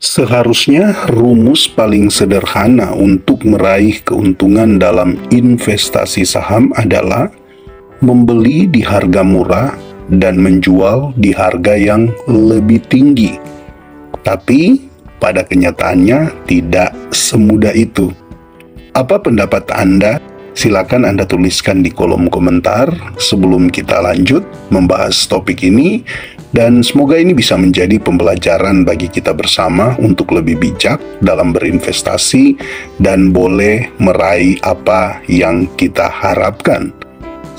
Seharusnya rumus paling sederhana untuk meraih keuntungan dalam investasi saham adalah membeli di harga murah dan menjual di harga yang lebih tinggi. Tapi pada kenyataannya tidak semudah itu. Apa pendapat Anda? Silakan Anda tuliskan di kolom komentar sebelum kita lanjut membahas topik ini, dan semoga ini bisa menjadi pembelajaran bagi kita bersama untuk lebih bijak dalam berinvestasi dan boleh meraih apa yang kita harapkan.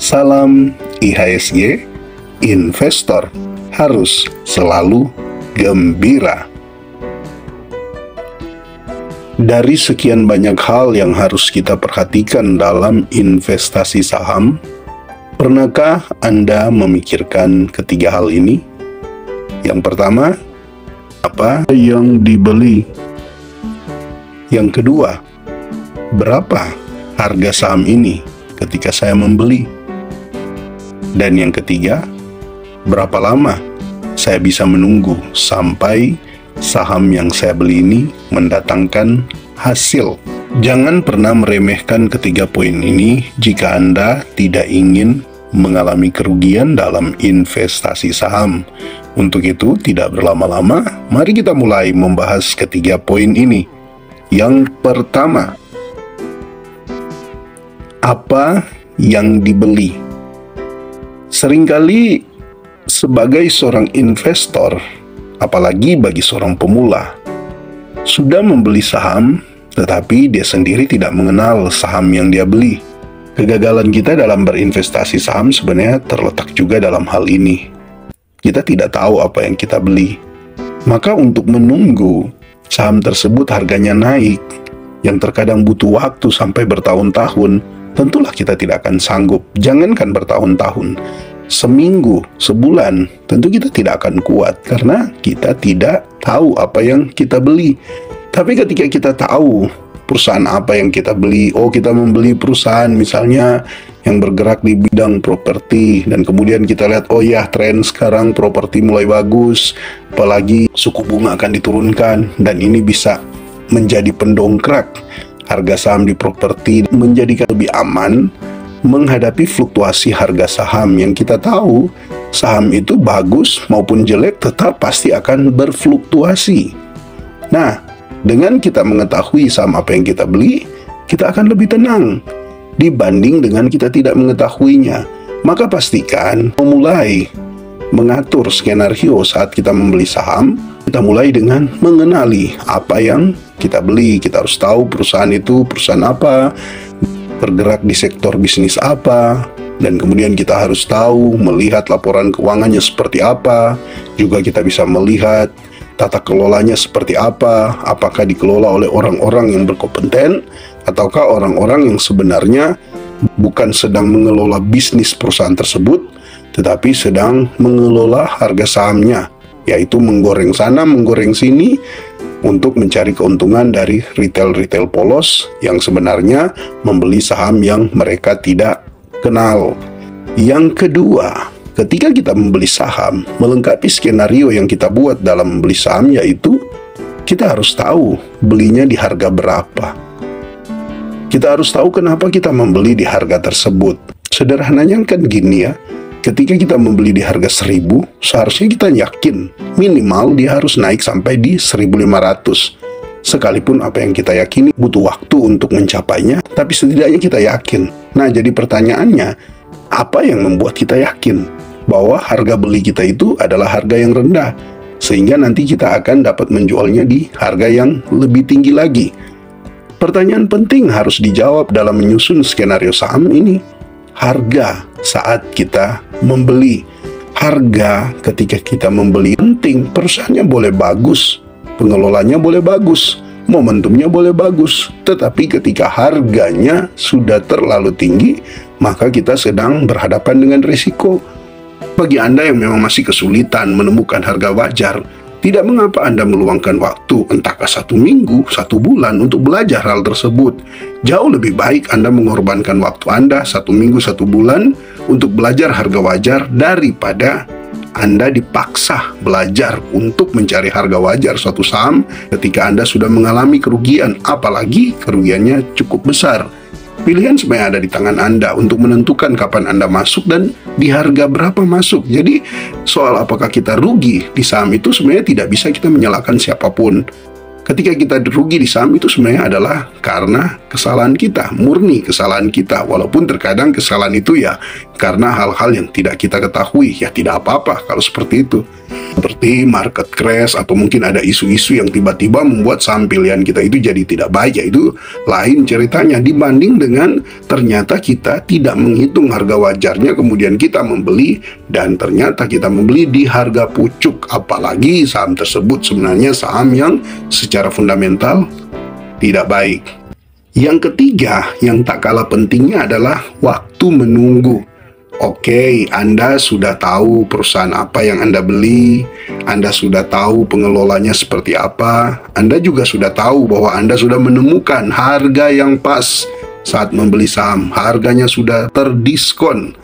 Salam IHSG, investor harus selalu gembira. Dari sekian banyak hal yang harus kita perhatikan dalam investasi saham, pernahkah Anda memikirkan ketiga hal ini? Yang pertama, apa yang dibeli? Yang kedua, berapa harga saham ini ketika saya membeli? Dan yang ketiga, berapa lama saya bisa menunggu sampai saham yang saya beli ini mendatangkan hasil? Jangan pernah meremehkan ketiga poin ini jika Anda tidak ingin mengalami kerugian dalam investasi saham. Untuk itu, tidak berlama-lama, mari kita mulai membahas ketiga poin ini. Yang pertama, apa yang dibeli? Seringkali sebagai seorang investor, apalagi bagi seorang pemula, sudah membeli saham, tetapi dia sendiri tidak mengenal saham yang dia beli. Kegagalan kita dalam berinvestasi saham sebenarnya terletak juga dalam hal ini. Kita tidak tahu apa yang kita beli. Maka untuk menunggu saham tersebut harganya naik, yang terkadang butuh waktu sampai bertahun-tahun, tentulah kita tidak akan sanggup. Jangankan bertahun-tahun, seminggu, sebulan, tentu kita tidak akan kuat karena kita tidak tahu apa yang kita beli. Tapi ketika kita tahu perusahaan apa yang kita beli, kita membeli perusahaan misalnya yang bergerak di bidang properti, dan kemudian kita lihat, tren sekarang properti mulai bagus, apalagi suku bunga akan diturunkan, dan ini bisa menjadi pendongkrak harga saham di properti, menjadikan lebih aman menghadapi fluktuasi harga saham yang kita tahu saham itu bagus maupun jelek tetap pasti akan berfluktuasi. Nah, dengan kita mengetahui saham apa yang kita beli, kita akan lebih tenang dibanding dengan kita tidak mengetahuinya. Maka pastikan memulai mengatur skenario saat kita membeli saham, kita mulai dengan mengenali apa yang kita beli. Kita harus tahu perusahaan itu perusahaan apa, bergerak di sektor bisnis apa, dan kemudian kita harus tahu melihat laporan keuangannya seperti apa. Juga kita bisa melihat tata kelolanya seperti apa, apakah dikelola oleh orang-orang yang berkompeten ataukah orang-orang yang sebenarnya bukan sedang mengelola bisnis perusahaan tersebut, tetapi sedang mengelola harga sahamnya, yaitu menggoreng sana, menggoreng sini untuk mencari keuntungan dari retail-retail polos yang sebenarnya membeli saham yang mereka tidak kenal. Yang kedua, ketika kita membeli saham, melengkapi skenario yang kita buat dalam membeli saham, yaitu kita harus tahu belinya di harga berapa. Kita harus tahu kenapa kita membeli di harga tersebut. Sederhananya kan gini ya, ketika kita membeli di harga 1.000, seharusnya kita yakin minimal dia harus naik sampai di 1.500. Sekalipun apa yang kita yakini butuh waktu untuk mencapainya, tapi setidaknya kita yakin. Nah, jadi pertanyaannya, apa yang membuat kita yakin bahwa harga beli kita itu adalah harga yang rendah, sehingga nanti kita akan dapat menjualnya di harga yang lebih tinggi lagi? Pertanyaan penting harus dijawab dalam menyusun skenario saham ini. Harga saat kita membeli, harga ketika kita membeli penting. Perusahaannya boleh bagus, pengelolanya boleh bagus, momentumnya boleh bagus, tetapi ketika harganya sudah terlalu tinggi, maka kita sedang berhadapan dengan risiko. Bagi Anda yang memang masih kesulitan menemukan harga wajar, tidak mengapa Anda meluangkan waktu, entahkah 1 minggu, 1 bulan untuk belajar hal tersebut. Jauh lebih baik Anda mengorbankan waktu Anda 1 minggu, 1 bulan untuk belajar harga wajar daripada Anda dipaksa belajar untuk mencari harga wajar suatu saham ketika Anda sudah mengalami kerugian, apalagi kerugiannya cukup besar. Pilihan sebenarnya ada di tangan Anda untuk menentukan kapan Anda masuk dan di harga berapa masuk. Jadi soal apakah kita rugi di saham itu sebenarnya tidak bisa kita menyalahkan siapapun. Ketika kita rugi di saham itu sebenarnya adalah karena kesalahan kita, murni kesalahan kita. Walaupun terkadang kesalahan itu ya karena hal-hal yang tidak kita ketahui, ya tidak apa-apa kalau seperti itu. Seperti market crash atau mungkin ada isu-isu yang tiba-tiba membuat saham pilihan kita itu jadi tidak baik, ya itu lain ceritanya dibanding dengan ternyata kita tidak menghitung harga wajarnya kemudian kita membeli dan ternyata kita membeli di harga pucuk, apalagi saham tersebut sebenarnya saham yang secara fundamental tidak baik. Yang ketiga yang tak kalah pentingnya adalah waktu menunggu. Oke, Anda sudah tahu perusahaan apa yang Anda beli, Anda sudah tahu pengelolanya seperti apa, Anda juga sudah tahu bahwa Anda sudah menemukan harga yang pas saat membeli saham, harganya sudah terdiskon.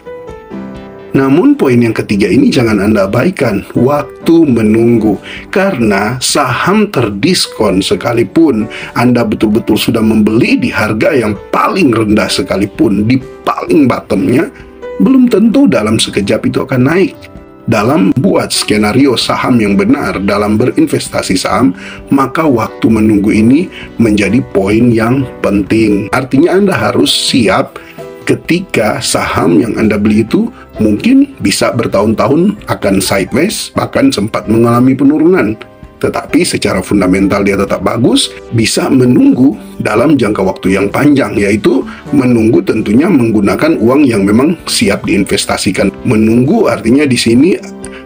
Namun poin yang ketiga ini jangan Anda abaikan, waktu menunggu. Karena saham terdiskon sekalipun Anda betul-betul sudah membeli di harga yang paling rendah sekalipun, di paling bottomnya, belum tentu dalam sekejap itu akan naik. Dalam buat skenario saham yang benar dalam berinvestasi saham, maka waktu menunggu ini menjadi poin yang penting. Artinya Anda harus siap ketika saham yang Anda beli itu mungkin bisa bertahun-tahun akan sideways, bahkan sempat mengalami penurunan. Tetapi secara fundamental dia tetap bagus, bisa menunggu dalam jangka waktu yang panjang, yaitu menunggu tentunya menggunakan uang yang memang siap diinvestasikan. Menunggu artinya di sini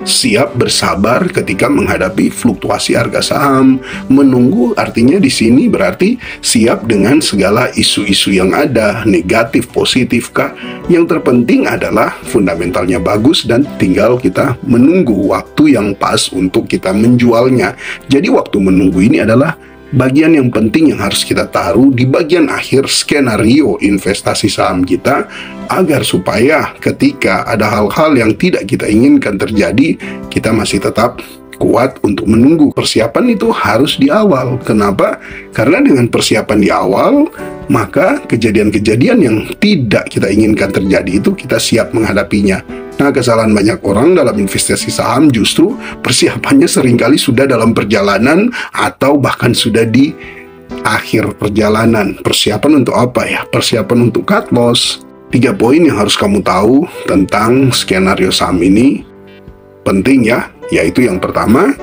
siap bersabar ketika menghadapi fluktuasi harga saham. Menunggu artinya di sini berarti siap dengan segala isu-isu yang ada, negatif, positif kah. Yang terpenting adalah fundamentalnya bagus dan tinggal kita menunggu waktu yang pas untuk kita menjualnya. Jadi waktu menunggu ini adalah bagian yang penting yang harus kita taruh di bagian akhir skenario investasi saham kita, agar supaya ketika ada hal-hal yang tidak kita inginkan terjadi, kita masih tetap kuat untuk menunggu. Persiapan itu harus di awal. Kenapa? Karena dengan persiapan di awal, maka kejadian-kejadian yang tidak kita inginkan terjadi itu kita siap menghadapinya. Nah, kesalahan banyak orang dalam investasi saham justru persiapannya seringkali sudah dalam perjalanan atau bahkan sudah di akhir perjalanan. Persiapan untuk apa ya? Persiapan untuk cut loss. 3 poin yang harus kamu tahu tentang skenario saham ini penting ya, yaitu yang pertama,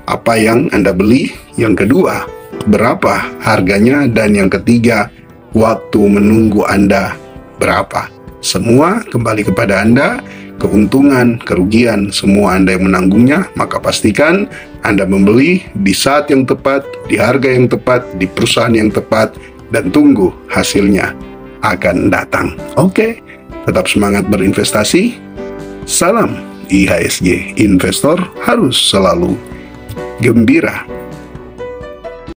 apa yang Anda beli, yang kedua, berapa harganya, dan yang ketiga, waktu menunggu Anda berapa. Semua kembali kepada Anda, keuntungan, kerugian, semua Anda yang menanggungnya, maka pastikan Anda membeli di saat yang tepat, di harga yang tepat, di perusahaan yang tepat, dan tunggu hasilnya akan datang. Oke, tetap semangat berinvestasi. Salam IHSG, investor harus selalu gembira.